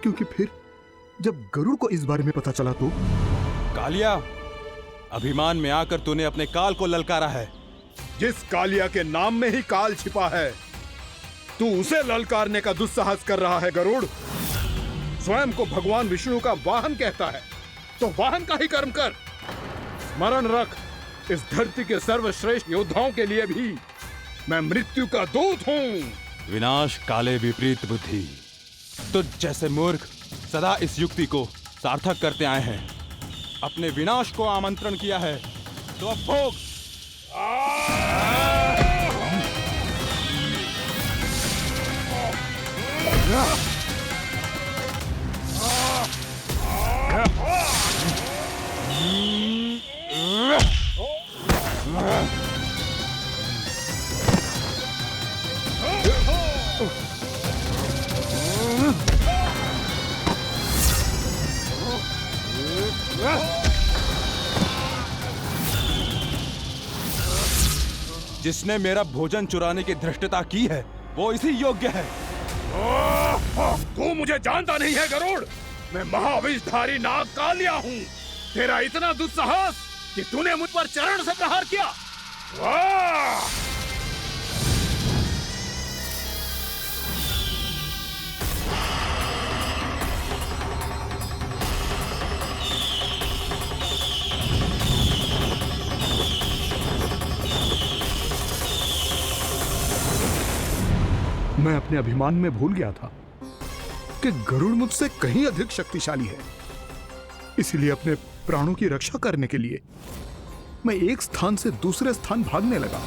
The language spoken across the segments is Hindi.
क्योंकि फिर जब गरुड़ को इस बारे में पता चला तो। कालिया, अभिमान में आकर तूने अपने काल को ललकारा है। जिस कालिया के नाम में ही काल छिपा है, तू उसे ललकारने का दुस्साहस कर रहा है गरुड़। स्वयं को भगवान विष्णु का वाहन कहता है तो वाहन का ही कर्म कर। स्मरण रख, इस धरती के सर्वश्रेष्ठ योद्धाओं के लिए भी मैं मृत्यु का दूत हूं। विनाश काले विपरीत बुद्धि। तुझ जैसे मूर्ख सदा इस युक्ति को सार्थक करते आए हैं। अपने विनाश को आमंत्रण किया है तो अब भोग। जिसने मेरा भोजन चुराने की धृष्टता की है वो इसी योग्य है। तू मुझे जानता नहीं है गरुड़, मैं महाविषधारी नाग कालिया हूँ। तेरा इतना दुस्साहस कि तूने मुझ पर चरण से प्रहार किया। वाह! मैं अपने अभिमान में भूल गया था कि गरुड़ मुझसे कहीं अधिक शक्तिशाली है। इसलिए अपने प्राणों की रक्षा करने के लिए मैं एक स्थान से दूसरे स्थान भागने लगा।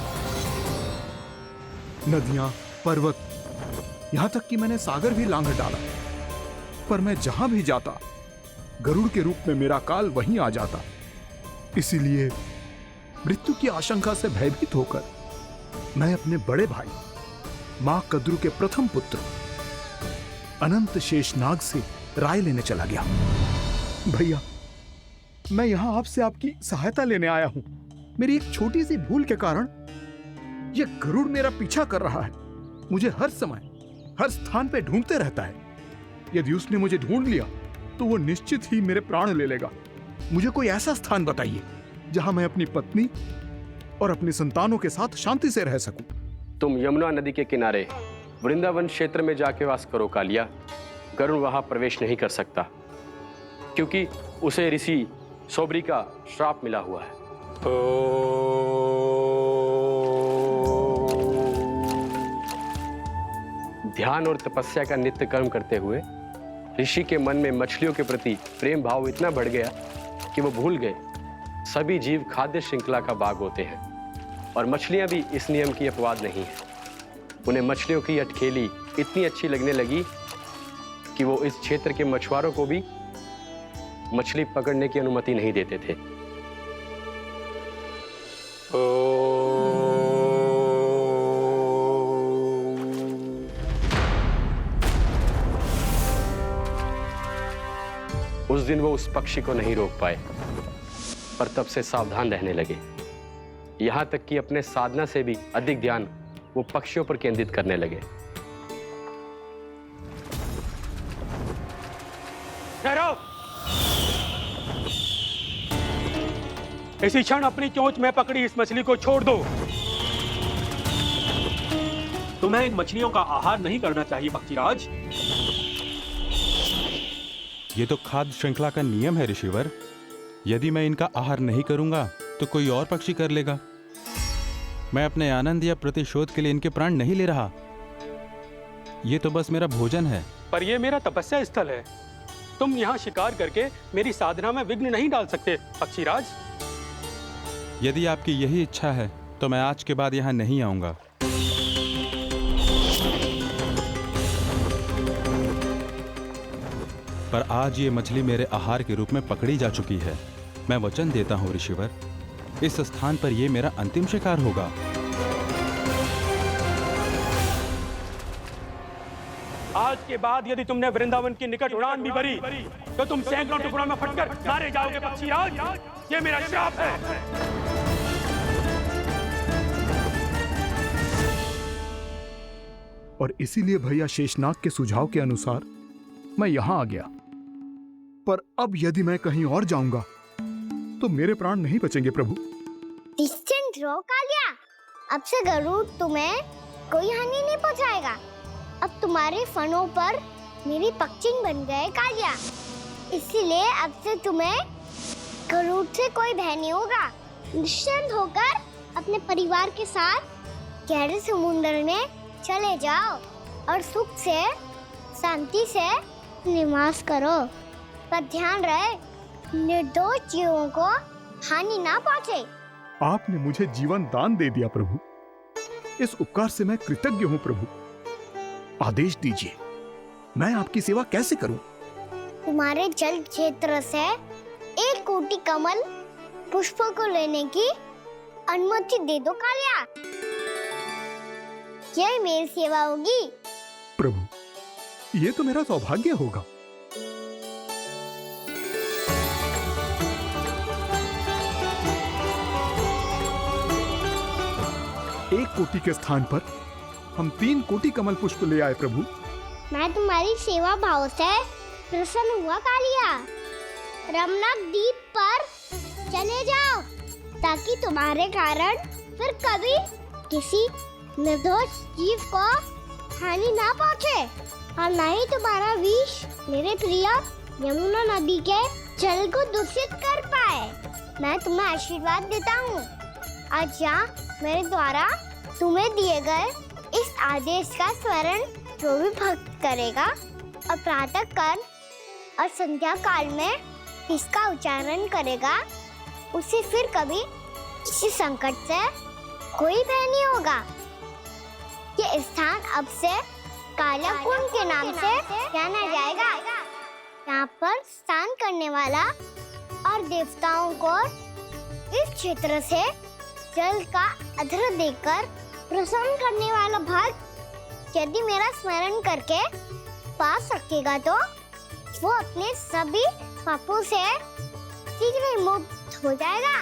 नदियां, पर्वत, यहां तक कि मैंने सागर भी लांघ डाला। पर मैं जहां भी जाता गरुड़ के रूप में मेरा काल वहीं आ जाता। इसीलिए मृत्यु की आशंका से भयभीत होकर मैं अपने बड़े भाई मां कद्रू के प्रथम पुत्र अनंत शेषनाग से राय लेने चला गया। भैया, मैं यहां आपसे आपकी सहायता लेने आया हूं। मेरी एक छोटी सी भूल के कारण यह गरुड़ मेरा पीछा कर रहा है। मुझे हर समय हर स्थान पे ढूंढते रहता है। यदि उसने मुझे ढूंढ लिया तो वो निश्चित ही मेरे प्राण ले लेगा। मुझे कोई ऐसा स्थान बताइए जहां मैं अपनी पत्नी और अपनी संतानों के साथ शांति से रह सकूं। तुम यमुना नदी के किनारे वृंदावन क्षेत्र में जाके वास करो कालिया। गरुड़ वहां प्रवेश नहीं कर सकता क्योंकि उसे ऋषि सोबरी का श्राप मिला हुआ है। ध्यान और तपस्या का नित्य कर्म करते हुए ऋषि के मन में मछलियों के प्रति प्रेम भाव इतना बढ़ गया कि वो भूल गए सभी जीव खाद्य श्रृंखला का भाग होते हैं और मछलियां भी इस नियम की अपवाद नहीं है। उन्हें मछलियों की अटखेली इतनी अच्छी लगने लगी कि वो इस क्षेत्र के मछुआरों को भी मछली पकड़ने की अनुमति नहीं देते थे। उस दिन वो उस पक्षी को नहीं रोक पाए, पर तब से सावधान रहने लगे। यहां तक कि अपने साधना से भी अधिक ध्यान वो पक्षियों पर केंद्रित करने लगे। ठहरो! इसी क्षण अपनी चोंच में पकड़ी इस मछली को छोड़ दो। तुम्हें इन मछलियों का आहार नहीं करना चाहिए पक्षीराज। ये तो खाद्य श्रृंखला का नियम है ऋषिवर। यदि मैं इनका आहार नहीं करूंगा तो कोई और पक्षी कर लेगा। मैं अपने आनंद या प्रतिशोध के लिए इनके प्राण नहीं ले रहा। ये तो बस मेरा भोजन है। पर यह मेरा तपस्या स्थल है। तुम यहाँ शिकार करके मेरी साधना में विघ्न नहीं डाल सकते पक्षीराज। यदि आपकी यही इच्छा है तो मैं आज के बाद यहाँ नहीं आऊंगा। पर आज ये मछली मेरे आहार के रूप में पकड़ी जा चुकी है। मैं वचन देता हूँ ऋषिवर, इस स्थान पर यह मेरा अंतिम शिकार होगा। आज के बाद यदि तुमने वृंदावन की निकट उड़ान भी भरी तो तुम सैकड़ों टुकड़ों में फटकर मारे जाओगे पक्षीराज। ये मेरा श्राप है। और इसीलिए भैया शेषनाग के सुझाव के अनुसार मैं यहां आ गया, पर अब यदि मैं कहीं और जाऊंगा तो मेरे प्राण नहीं बचेंगे प्रभु। डिस्टेंट रहो कालिया। अब से गरुड़ तुम्हें कोई हानि नहीं पहुंचाएगा। अब तुम्हारे फनों पर मेरी पक्षिंग बन गए कालिया, इसीलिए अब से तुम्हें गरुड़ से कोई भय नहीं होगा। निश्चिंत होकर अपने परिवार के साथ गहरे समुद्र में चले जाओ और सुख से शांति से निवास करो। पर ध्यान रहे निर्दोष जीवों को हानि ना पहुंचे। आपने मुझे जीवन दान दे दिया प्रभु, इस उपकार से मैं कृतज्ञ हूं प्रभु। आदेश दीजिए, मैं आपकी सेवा कैसे करूं? तुम्हारे जल क्षेत्र से 1 कोटि कमल पुष्पों को लेने की अनुमति दे दो कालिया। यह मेरी सेवा होगी। प्रभु, ये तो मेरा सौभाग्य होगा। एक कोटि के स्थान पर हम 3 कोटि कमल पुष्प ले आए प्रभु। मैं तुम्हारी सेवा भाव से प्रसन्न हुआ कालिया। रमनक द्वीप पर चले जाओ ताकि तुम्हारे कारण फिर कभी किसी निर्दोष जीव को हानि ना पहुंचे और न ही तुम्हारा विष मेरे प्रिय यमुना नदी के जल को दूषित कर पाए। मैं तुम्हें आशीर्वाद देता हूँ। आज यहाँ मेरे द्वारा तुम्हें दिए गए इस आदेश का स्मरण जो भी भक्त करेगा और प्रातः काल और संध्या काल में इसका उच्चारण करेगा, उसे फिर कभी किसी संकट से कोई भय नहीं होगा। ये स्थान अब से काला कुंड के नाम से जाना जाएगा। यहाँ पर स्नान करने वाला और देवताओं को इस क्षेत्र से जल का अर्घ्य देकर प्रसन्न करने वाला भक्त यदि मेरा स्मरण करके पास रखेगा तो वो अपने सभी पापों से शीघ्र ही मुक्त हो जाएगा।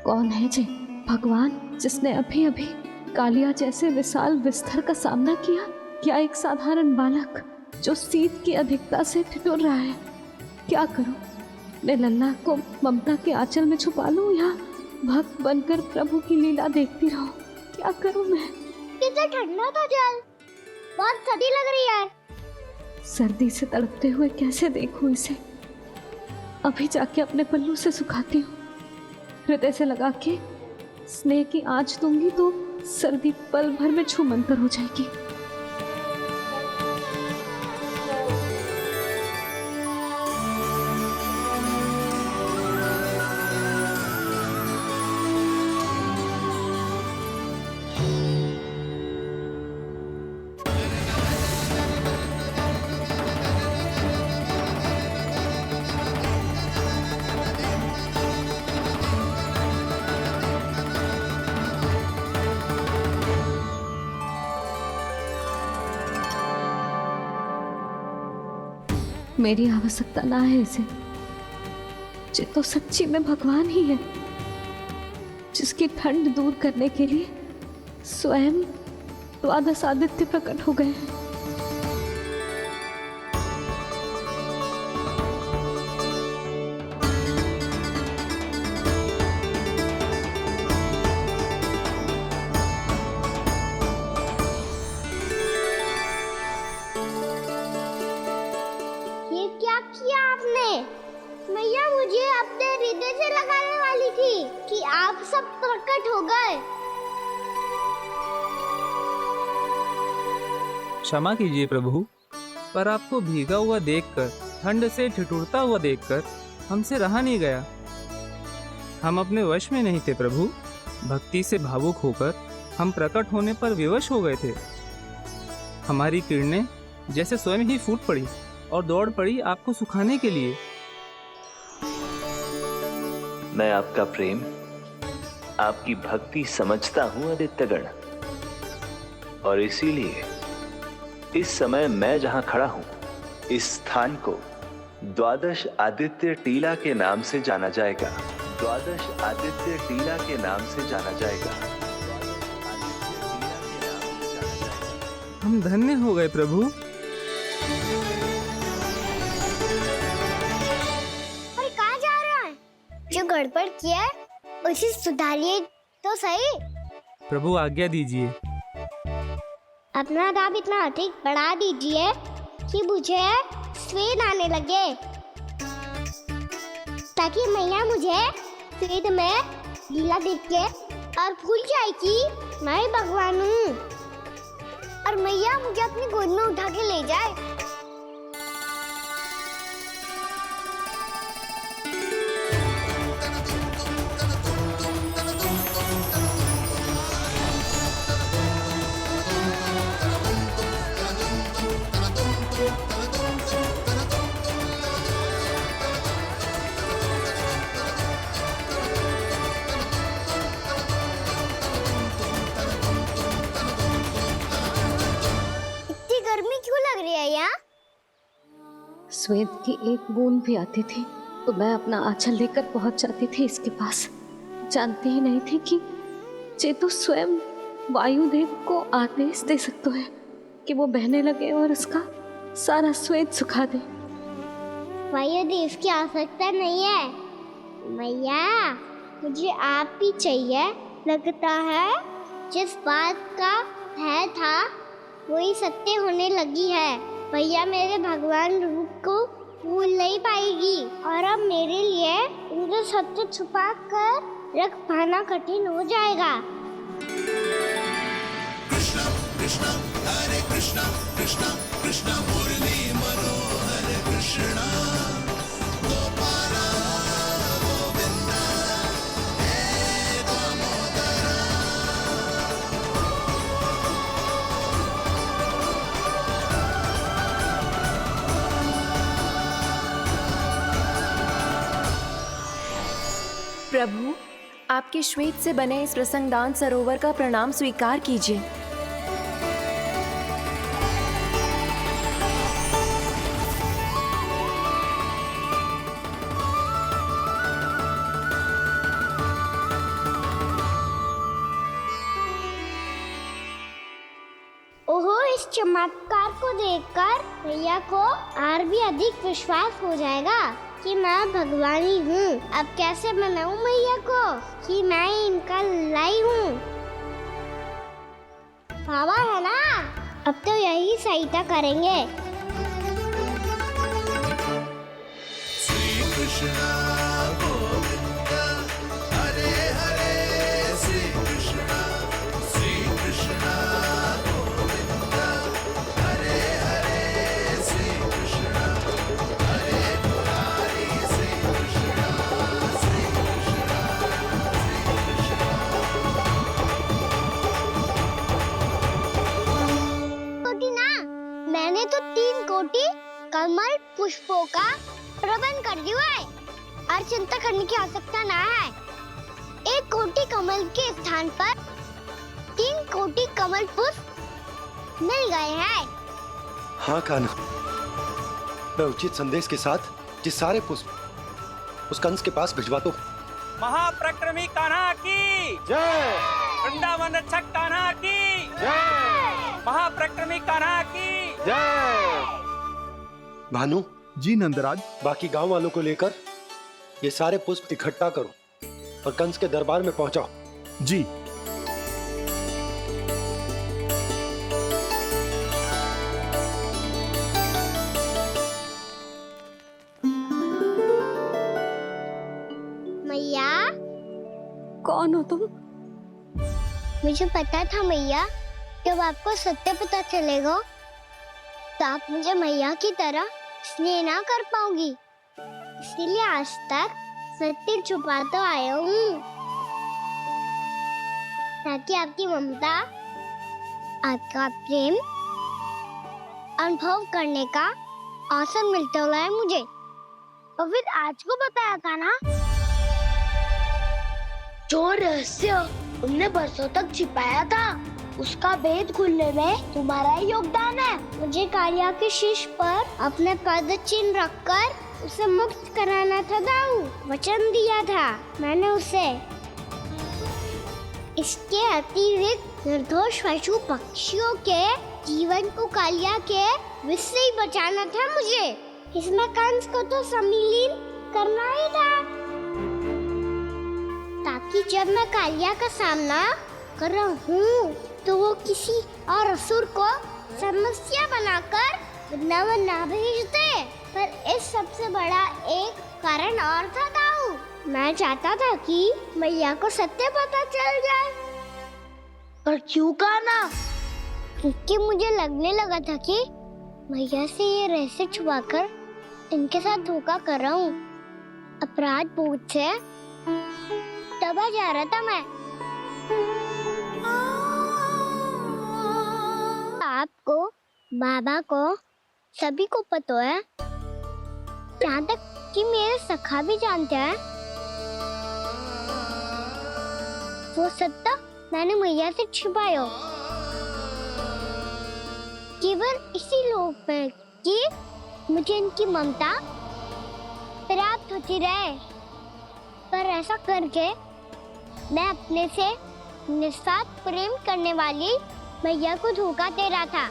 कौन है जे भगवान जिसने अभी अभी कालिया जैसे विशाल विस्तर का सामना किया? क्या एक साधारण बालक जो शीत की अधिकता से ठिठुर रहा है? क्या करूं? मैं लल्ला को ममता के आंचल में छुपा लूं या भक्त बनकर प्रभु की लीला देखती रहूं? क्या करूं मैं? कितना ठंडा था जल, बहुत सर्दी लग रही है। सर्दी से तड़पते हुए कैसे देखूं इसे? अभी जाके अपने पल्लू से सुखाती हूँ। हृदय से लगा के स्नेह की आंच दूंगी तो सर्दी पल भर में छूमंतर हो जाएगी। मेरी आवश्यकता ना है इसे। ये तो सच्ची में भगवान ही है जिसकी ठंड दूर करने के लिए स्वयं द्वादश आदित्य प्रकट हो गए हैं। क्या किया आपने? मैया मुझे अपने हृदय से लगाने वाली थी कि आप सब प्रकट हो गए। क्षमा कीजिए प्रभु, पर आपको भीगा हुआ देखकर, ठंड से ठिठुरता हुआ देखकर हमसे रहा नहीं गया। हम अपने वश में नहीं थे प्रभु। भक्ति से भावुक होकर हम प्रकट होने पर विवश हो गए थे। हमारी किरणें जैसे स्वयं ही फूट पड़ी और दौड़ पड़ी आपको सुखाने के लिए। मैं आपका प्रेम, आपकी भक्ति समझता हूं आदित्यगण, और इसीलिए इस समय मैं जहां खड़ा हूं, इस स्थान को द्वादश आदित्य टीला के नाम से जाना जाएगा। द्वादश आदित्य टीला के नाम से जाना जाएगा। हम धन्य हो गए प्रभु। और कहाँ जा रहा है? जो गड़बड़ किया है उसे सुधारिए तो सही। प्रभु आज्ञा दीजिए। अपना दाब इतना अधिक बढ़ा दीजिए कि मुझे स्वेद आने लगे, ताकि मैया मुझे स्वेद में लीला देख के और भूल जाए कि मैं भगवान हूँ, और मैया मुझे अपनी गोद में उठा के ले जाए। श्वेत की एक बूंद भी आती थी तो मैं अपना आंचल लेकर पहुंच जाती थी इसके पास। जानती ही नहीं थी कि चेतु स्वयं वायुदेव को आदेश दे सकते हैं कि वो बहने लगे और उसका सारा श्वेत सुखा दे। वायुदेव की आवश्यकता नहीं है मैया, मुझे आप ही चाहिए। लगता है जिस बात का भय था वही सत्य होने लगी है। भैया मेरे भगवान रूप को भूल नहीं पाएगी, और अब मेरे लिए उनका सत्य छुपा कर रख पाना कठिन हो जाएगा। कृष्णा कृष्णा हरे कृष्णा कृष्णा कृष्णा मुरली मनोहर कृष्णा गोपाला गोविंदा हे दामोदरा। प्रभु, आपके श्वेत से बने इस प्रसंगदान सरोवर का प्रणाम स्वीकार कीजिए। ओहो, इस चमत्कार को देखकर भैया को और भी अधिक विश्वास हो जाएगा कि मैं भगवानी हूँ। अब कैसे मनाऊं मैया को कि मैं इनका लाई हूँ। बाबा है ना, अब तो यही सहायता करेंगे। श्री कृष्णा गोविंदा हरे हरे श्री कृष्णा गोविंदा हरे हरे श्री कृष्णा हरे मुरारी श्री कृष्णा श्री कृष्णा कोटि ना, मैंने तो 3 कोटि कमल पुष्पों का प्रबंध कर दिया है और चिंता करने की आवश्यकता ना है। 1 कोटि कमल के स्थान पर 3 कोटि कमल पुष्प मिल गए हैं। हाँ कान्हा, मैं उचित संदेश के साथ ये सारे पुष्प उस कंस के पास भिजवा दो। महाप्रक्रमी कान्हा की जय। वृंदावन रक्षक कान्हा की जय। महाप्रक्रमी कान्हा की जय। भानु जी नंदराज। बाकी गांव वालों को लेकर ये सारे पुष्प इकट्ठा करो और कंस के दरबार में पहुंचाओ। जी। मैया, कौन हो तुम? मुझे पता था मैया, जब आपको सत्य पता चलेगा तो आप मुझे मैया की तरह स्नेह ना कर पाओगी, इसलिए आज तक सत्य छुपाता आया हूँ, ताकि आपकी ममता, आपका प्रेम अनुभव करने का अवसर मिलता रहा है मुझे। और फिर आज को बताया था ना, जो रहस्य तुमने बरसों तक छिपाया था उसका भेद खुलने में तुम्हारा ही योगदान है। मुझे कालिया के शीश पर अपने पद चिन्ह रखकर उसे मुक्त कराना था दाऊ। वचन दिया था मैंने उसे। इसके अतिरिक्त निर्दोष पशु पक्षियों के जीवन को कालिया के विष से ही बचाना था मुझे। इसमें कंस को तो सम्मिलित करना ही था, ताकि जब मैं कालिया का सामना कर रहा हूँ तो वो किसी और असुर को समस्या बनाकर वृंदावन ना भेज दे। पर इस सबसे बड़ा एक कारण और था दाऊ। मैं चाहता था कि मैया को सत्य पता चल जाए। पर क्यों कहा ना? क्योंकि मुझे लगने लगा था कि मैया से ये रहस्य छुपाकर इनके साथ धोखा कर रहा हूँ। अपराध बोझ से दबा जा रहा था मैं। आपको, बाबा को, सभी को पता है, यहाँ तक कि मेरे सखा भी जानते हैं। वो सत्ता मैंने मैया से छुपाया केवल इसी लोभ में कि मुझे इनकी ममता प्राप्त होती रहे। पर ऐसा करके मैं अपने से निस्वार्थ प्रेम करने वाली मैया को धोखा दे रहा था।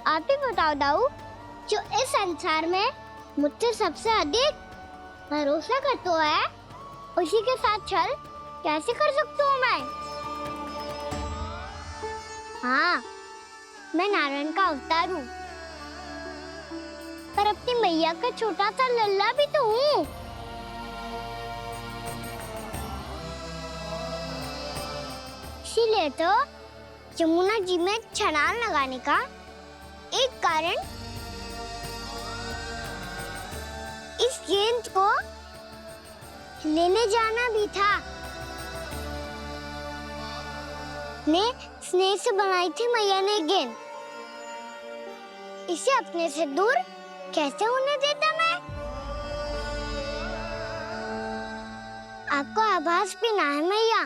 आप ही बताओ दाऊ, जो इस संसार में मुझसे सबसे अधिक भरोसा करता है, उसी के साथ छल कैसे कर सकता हूँ मैं? हाँ, मैं नारायण का अवतार हूँ, पर अपनी मैया का छोटा सा लल्ला भी तो हूँ। इसीलिए तो यमुना जी में छलांग लगाने का एक कारण इस गेंद को लेने जाना भी था। ने स्नेह से बनाई थी मैया ने गेंद। इसे अपने से दूर कैसे होने देता मैं? आपको आभास भी ना है मैया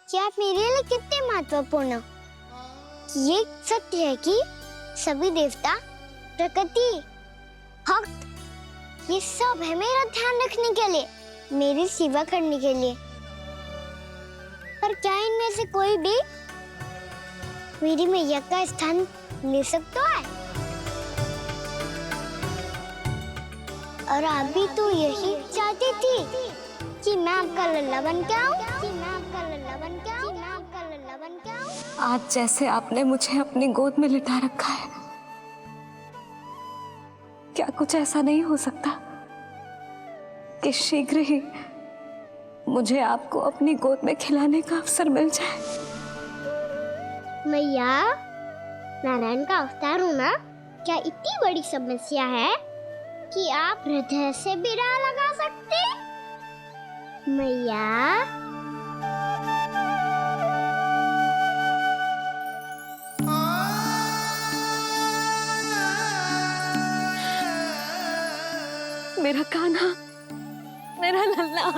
कि आप मेरे लिए कितने महत्वपूर्ण हो। ये सत्य है कि सभी देवता, प्रकृति, भक्त, ये सब है मेरा ध्यान रखने के लिए, मेरी सेवा करने के लिए। पर क्या इनमें से कोई भी मेरी मैया का स्थान ले सकता है? और आप भी तो यही चाहती थी कि मैं आपका लल्ला बन के आऊं, कि मैं आपका लल्ला बन के आऊं, कि मैं आपका लल्ला बन के आऊं। आज जैसे आपने मुझे अपनी गोद में लिटा रखा है, क्या कुछ ऐसा नहीं हो सकता कि शीघ्र ही मुझे आपको अपनी गोद में खिलाने का अवसर मिल जाए? मैया, नारायण का अवतार होना क्या इतनी बड़ी समस्या है कि आप हृदय से भी राह लगा सकते? मैया, मेरा कान्हा, मेरा लल्ला।